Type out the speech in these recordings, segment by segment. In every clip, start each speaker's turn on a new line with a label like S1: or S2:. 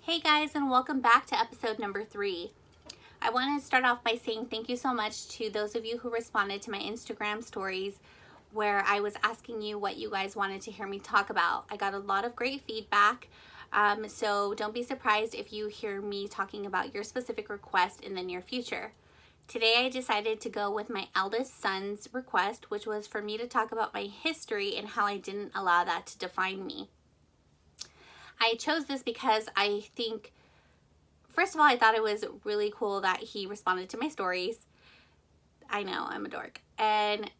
S1: Hey guys, and welcome back to episode number 3. I want to start off by saying thank you so much to those of you who responded to my Instagram stories where I was asking you what you guys wanted to hear me talk about. I got a lot of great feedback, so don't be surprised if you hear me talking about your specific request in the near future. Today I decided to go with my eldest son's request, which was for me to talk about my history and how I didn't allow that to define me. I chose this because I think, first of all, I thought it was really cool that he responded to my stories. I know, I'm a dork. And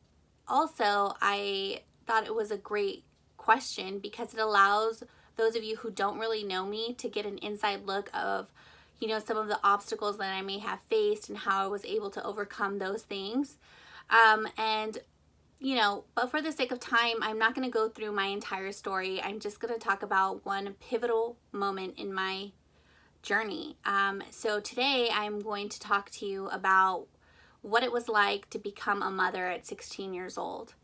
S1: also, I thought it was a great question because it allows those of you who don't really know me to get an inside look of, some of the obstacles that I may have faced and how I was able to overcome those things. But for the sake of time, I'm not going to go through my entire story. I'm just going to talk about one pivotal moment in my journey. So today I'm going to talk to you about what it was like to become a mother at 16 years old.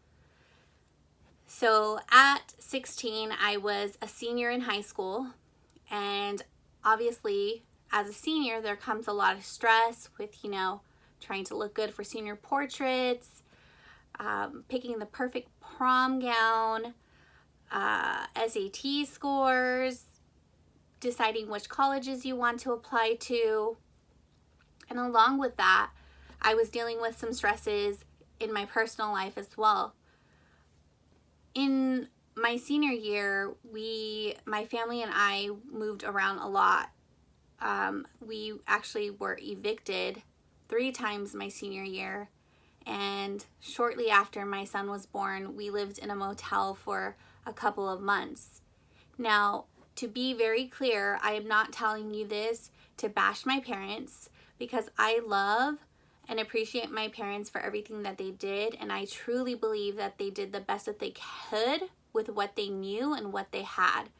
S1: So at 16, I was a senior in high school, and obviously as a senior, there comes a lot of stress with, trying to look good for senior portraits, picking the perfect prom gown, SAT scores, deciding which colleges you want to apply to. And along with that, I was dealing with some stresses in my personal life as well. In my senior year, my family and I moved around a lot. We actually were evicted 3 times my senior year. And shortly after my son was born, we lived in a motel for a couple of months. Now, to be very clear, I am not telling you this to bash my parents, because I love and appreciate my parents for everything that they did, and I truly believe that they did the best that they could with what they knew and what they had.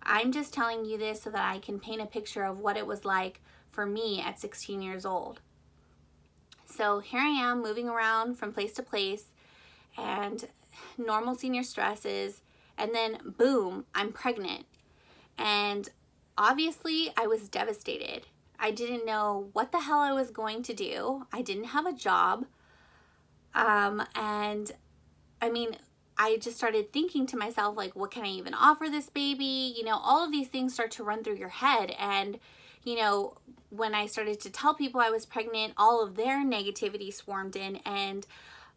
S1: I'm just telling you this so that I can paint a picture of what it was like for me at 16 years old. So here I am moving around from place to place and normal senior stresses, and then boom, I'm pregnant. And obviously I was devastated. I didn't know what the hell I was going to do. I didn't have a job. I just started thinking to myself, like, what can I even offer this baby? All of these things start to run through your head. And, when I started to tell people I was pregnant, all of their negativity swarmed in. And,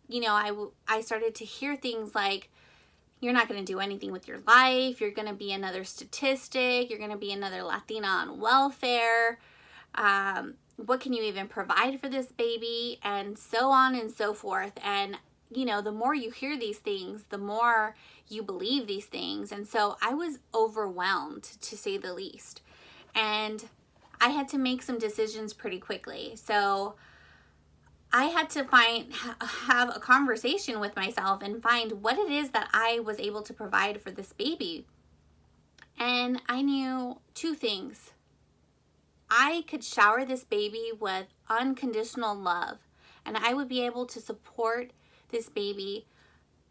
S1: I started to hear things like, you're not going to do anything with your life. You're going to be another statistic. You're going to be another Latina on welfare. What can you even provide for this baby? And so on and so forth. And, the more you hear these things, the more you believe these things. And so I was overwhelmed, to say the least. And I had to make some decisions pretty quickly. So I had to have a conversation with myself and find what it is that I was able to provide for this baby. And I knew 2 things. I could shower this baby with unconditional love, and I would be able to support this baby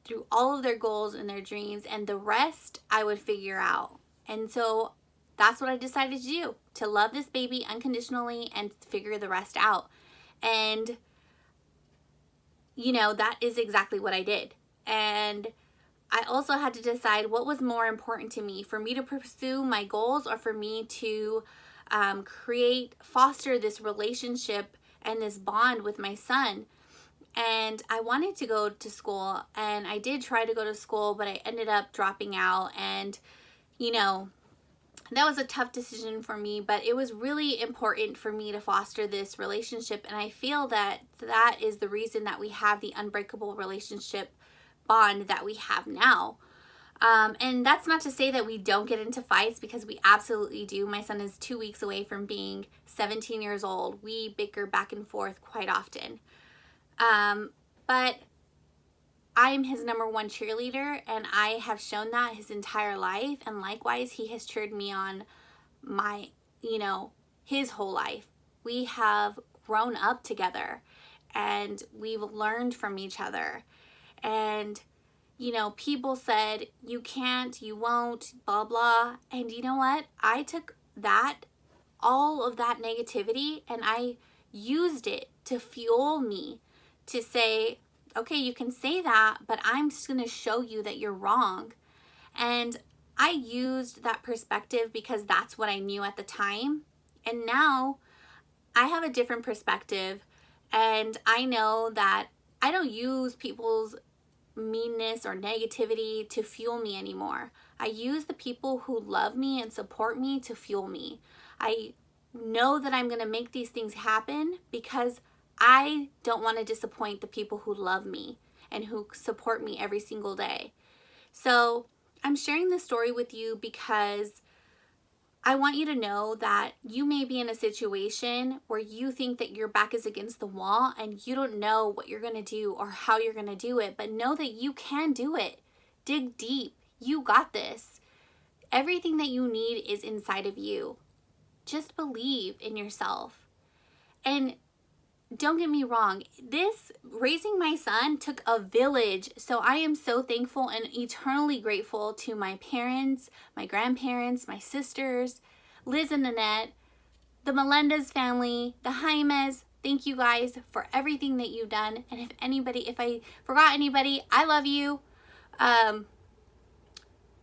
S1: through all of their goals and their dreams, and the rest I would figure out. And so that's what I decided to do, to love this baby unconditionally and figure the rest out. And that is exactly what I did. And I also had to decide what was more important to me, for me to pursue my goals or for me to foster this relationship and this bond with my son. And I wanted to go to school, and I did try to go to school, but I ended up dropping out. And, that was a tough decision for me, but it was really important for me to foster this relationship. And I feel that that is the reason that we have the unbreakable relationship bond that we have now. And that's not to say that we don't get into fights, because we absolutely do. My son is 2 weeks away from being 17 years old. We bicker back and forth quite often. But I'm his number 1 cheerleader, and I have shown that his entire life. And likewise, he has cheered me on his whole life. We have grown up together, and we've learned from each other. And, people said, you can't, you won't, blah, blah. And you know what? I took that all of that negativity and I used it to fuel me to say, okay, you can say that, but I'm just going to show you that you're wrong. And I used that perspective because that's what I knew at the time. And now I have a different perspective, and I know that I don't use people's meanness or negativity to fuel me anymore. I use the people who love me and support me to fuel me. I know that I'm going to make these things happen because I don't want to disappoint the people who love me and who support me every single day. So I'm sharing this story with you because I want you to know that you may be in a situation where you think that your back is against the wall and you don't know what you're going to do or how you're going to do it, but know that you can do it. Dig deep. You got this. Everything that you need is inside of you. Just believe in yourself. And don't get me wrong, this raising my son took a village. So I am so thankful and eternally grateful to my parents, my grandparents, my sisters, Liz and Nanette, the Melendez family, the Jaimes. Thank you guys for everything that you've done. And if I forgot anybody, I love you. But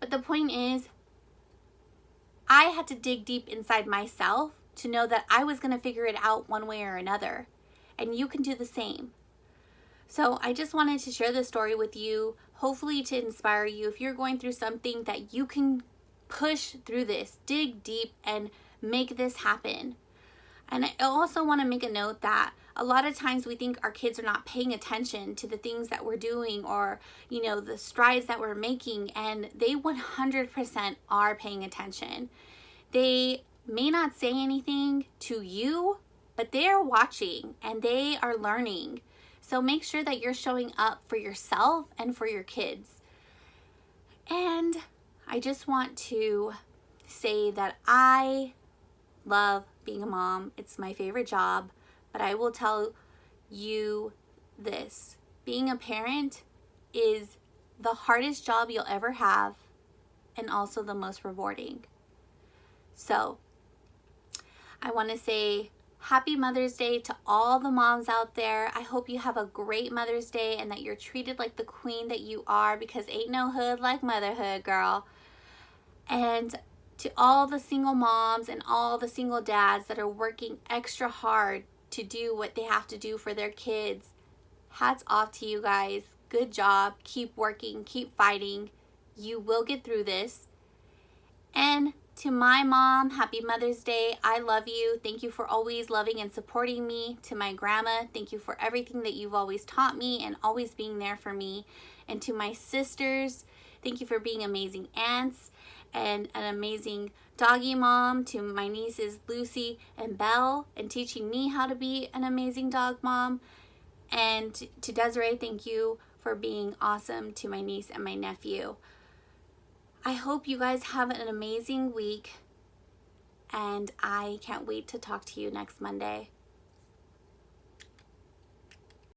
S1: the point is, I had to dig deep inside myself to know that I was going to figure it out one way or another. And you can do the same. So I just wanted to share this story with you, hopefully to inspire you. If you're going through something, that you can push through this, dig deep, and make this happen. And I also want to make a note that a lot of times we think our kids are not paying attention to the things that we're doing or, the strides that we're making. And they 100% are paying attention. They may not say anything to you, but they are watching and they are learning. So make sure that you're showing up for yourself and for your kids. And I just want to say that I love being a mom. It's my favorite job. But I will tell you this. Being a parent is the hardest job you'll ever have and also the most rewarding. So I want to say Happy Mother's Day to all the moms out there. I hope you have a great Mother's Day and that you're treated like the queen that you are, because ain't no hood like motherhood, girl. And to all the single moms and all the single dads that are working extra hard to do what they have to do for their kids, hats off to you guys. Good job. Keep working. Keep fighting. You will get through this. And to my mom, happy Mother's Day. I love you. Thank you for always loving and supporting me. To my grandma, thank you for everything that you've always taught me and always being there for me. And to my sisters, thank you for being amazing aunts and an amazing doggy mom. To my nieces, Lucy and Belle, and teaching me how to be an amazing dog mom. And to Desiree, thank you for being awesome to my niece and my nephew. I hope you guys have an amazing week, and I can't wait to talk to you next Monday.